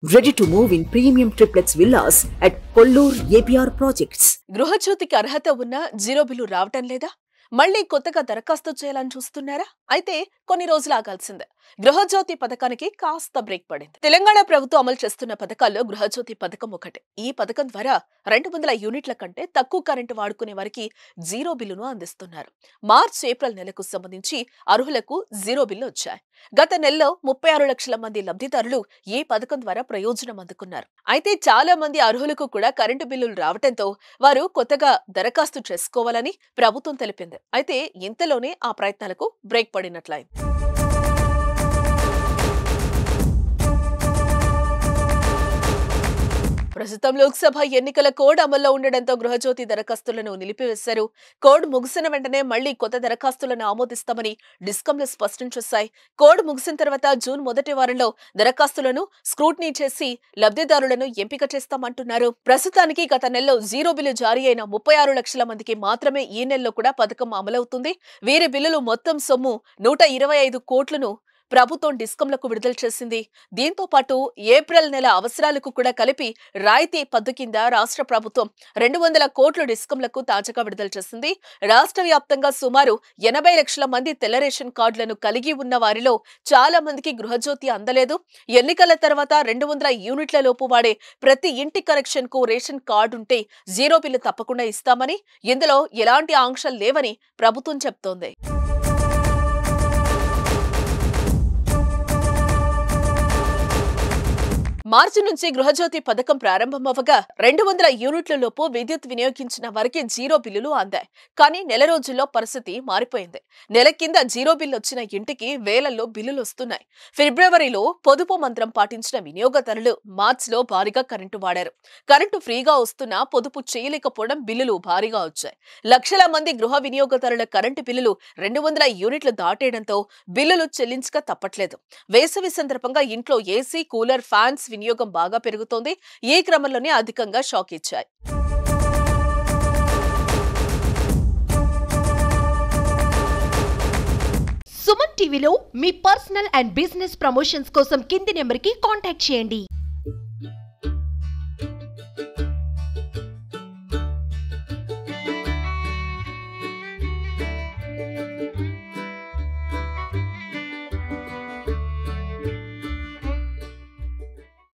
Ready to move in premium triplex villas at Kollur APR Projects. గృహజ్యోతికి అర్హత ఉన్న zero bill రావటం లేదా? మళ్ళీ కొత్తగా దరఖాస్తు చేయాలని చూస్తున్నారా? అయితే కొన్ని రోజులు ఆగాల్సిందే. గృహజ్యోతి పథకానికి కాస్త బ్రేక్ పడింది. తెలంగాణ ప్రభుత్వం అమలు చేస్తున్న పథకాల్లో గృహజ్యోతి పథకం ఒకటి. ఈ పథకం ద్వారా 200 యూనిట్ల కంటే తక్కువ కరెంటు వాడుకునే వారికి జీరో బిల్లును అందిస్తున్నారు. మార్చ్ ఏప్రిల్ నెలకు సంబంధించి అర్హులకు జీరో బిల్లు వచ్చాయి. గత నెలలో 36 లక్షల మంది లబ్ధిదారులు ఈ పథకం ద్వారా ప్రయోజనం అందుకున్నారు. అయితే చాలా మంది అర్హులకు కూడా కరెంటు బిల్లులు రావడంతో వారు కొత్తగా దరఖాస్తు చేసుకోవాలని ప్రభుత్వం తెలిపింది. అయితే ఇంతలోనే ఆ ప్రయత్నాలకు బ్రేక్ పడినట్లయింది. ప్రస్తుతం లోక్సభ ఎన్నికల కోడ్ అమల్లో ఉండడంతో గృహజ్యోతి దరఖాస్తులను నిలిపివేశారు. కోడ్ ముగిసిన వెంటనే మళ్లీ కొత్త దరఖాస్తులను ఆమోదిస్తామని డిస్కంలు స్పష్టం చేశాయి. కోడ్ ముగిసిన తర్వాత జూన్ మొదటి వారంలో దరఖాస్తులను స్క్రూటినీ చేసి లబ్ధిదారులను ఎంపిక చేస్తామంటున్నారు. ప్రస్తుతానికి గత నెలలో జీరో బిల్లు జారీ అయిన 36 లక్షల మందికి మాత్రమే ఈ నెలలో కూడా పథకం అమలవుతుంది. వీరి బిల్లులు మొత్తం సొమ్ము 125 కోట్లను ప్రభుత్వం డిస్కంలకు విడుదల చేసింది. దీంతో పాటు ఏప్రిల్ నెల అవసరాలకు కూడా కలిపి రాయితీ పద్దు కింద రాష్ట్ర ప్రభుత్వం 200 కోట్ల డిస్కంలకు తాజాగా విడుదల చేసింది. రాష్ట్ర వ్యాప్తంగా సుమారు 80 లక్షల మంది తెల్ల రేషన్ కార్డులను కలిగి ఉన్న వారిలో చాలా మందికి గృహజ్యోతి అందలేదు. ఎన్నికల తర్వాత 200 యూనిట్ల లోపు వాడే ప్రతి ఇంటి కనెక్షన్ కు రేషన్ కార్డు ఉంటే జీరో బిల్లు తప్పకుండా ఇస్తామని, ఇందులో ఎలాంటి ఆంక్షలు లేవని ప్రభుత్వం చెప్తోంది. మార్చి నుంచి గృహజ్యోతి పథకం ప్రారంభమవగా 200 యూనిట్ల లోపు విద్యుత్ వినియోగించిన వారికి జీరో బిల్లులు అందాయి. కానీ నెల రోజుల్లో పరిస్థితి మారిపోయింది. నెల కింద జీరో బిల్లు వచ్చిన ఇంటికి వేలల్లో బిల్లులు వస్తున్నాయి. ఫిబ్రవరిలో పొదుపు మంత్రం పాటించిన వినియోగదారులు మార్చిలో భారీగా కరెంటు వాడారు. కరెంటు ఫ్రీగా వస్తున్నా పొదుపు చేయలేకపోవడం బిల్లులు భారీగా వచ్చాయి. లక్షల మంది గృహ వినియోగదారుల కరెంటు బిల్లులు 200 యూనిట్లు దాటేయడంతో బిల్లులు చెల్లించక తప్పట్లేదు. వేసవి సందర్భంగా ఇంట్లో ఏసీ, కూలర్, ఫ్యాన్స్ వినియోగం బాగా పెరుగుతోంది. ఈ క్రమంలోనే అధికంగా షాక్ ఇచ్చాయి. సుమన్ టీవీలో మీ పర్సనల్ అండ్ బిజినెస్ ప్రమోషన్స్ కోసం కింది నెంబర్కి కాంటాక్ట్ చేయండి.